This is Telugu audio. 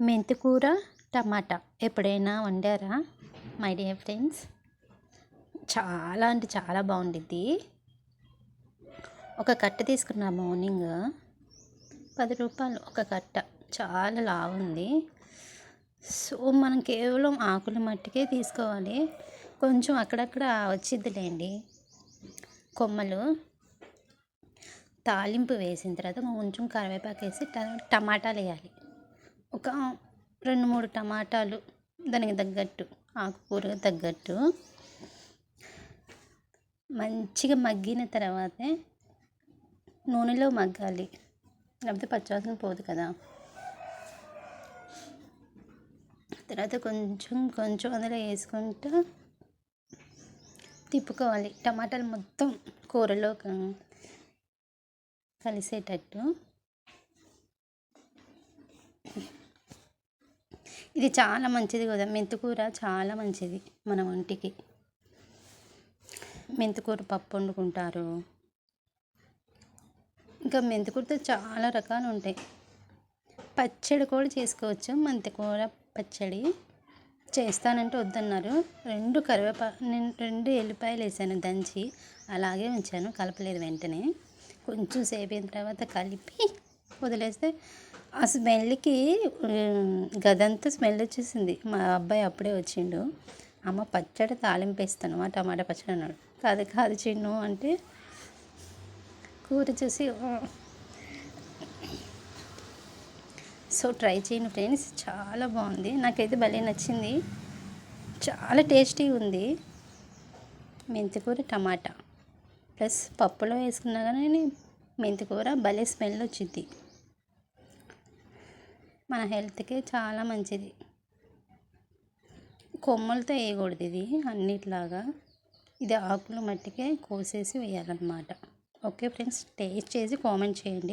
మెంతికూర టమాటా ఎప్పుడైనా వండారా మై డియర్ ఫ్రెండ్స్? చాలా అంటే చాలా బాగుండిద్ది. ఒక కట్ట తీసుకున్నా మార్నింగ్, 10 రూపాయలు ఒక కట్ట. చాలా లావుంది. సో మనం కేవలం ఆకులు మట్టికే తీసుకోవాలి. కొంచెం అక్కడక్కడ వచ్చిద్దిలేండి కొమ్మలు. తాలింపు వేసిన తర్వాత కొంచెం కరివేపాకు వేసి టమాటాలు వేయాలి. ఒక 2-3 టమాటాలు దానికి తగ్గట్టు, ఆకుకూరగా తగ్గట్టు మంచిగా మగ్గిన తర్వాతే నూనెలో మగ్గాలి, లేకపోతే పచ్చివాసన పోదు కదా. తర్వాత కొంచెం కొంచెం అందులో వేసుకుంటూ తిప్పుకోవాలి. టమాటాలు మొత్తం కూరలో కలిసేటట్టు. ఇది చాలా మంచిది కదా, మెంతికూర చాలా మంచిది మన ఒంటికి. మెంతికూర పప్పు వండుకుంటారు. ఇంకా మెంతికూరతో చాలా రకాలు ఉంటాయి. పచ్చడి కూడా చేసుకోవచ్చు. మెంతికూర పచ్చడి చేస్తానంటే వద్దన్నారు. 2 ఎల్లిపాయలు వేసాను దంచి, అలాగే ఉంచాను, కలపలేదు. వెంటనే కొంచెం సేపు అయిన తర్వాత కలిపి వదిలేస్తే ఆ స్మెల్కి గదంతా స్మెల్ వచ్చేసింది. మా అబ్బాయి అప్పుడే వచ్చిండు. అమ్మ పచ్చడి తాలింపు వేస్తాను, మా టమాటా పచ్చడి అన్నాడు. కాదు కాదు చిన్ను అంటే కూర చూసి సో ట్రై చేయండి ఫ్రెండ్స్, చాలా బాగుంది. నాకైతే భలే నచ్చింది, చాలా టేస్టీగా ఉంది. మెంతికూర టమాటా ప్లస్ పప్పులో వేసుకున్నా కానీ మెంతికూర భలే స్మెల్ వచ్చింది. మన హెల్త్కి చాలా మంచిది. కొమ్మలతో వేయకూడదు ఇది, అన్నిట్లాగా ఇది ఆకులు మట్టికే కోసేసి వేయాలన్నమాట. ఓకే ఫ్రెండ్స్, టేస్ట్ చేసి కామెంట్ చేయండి.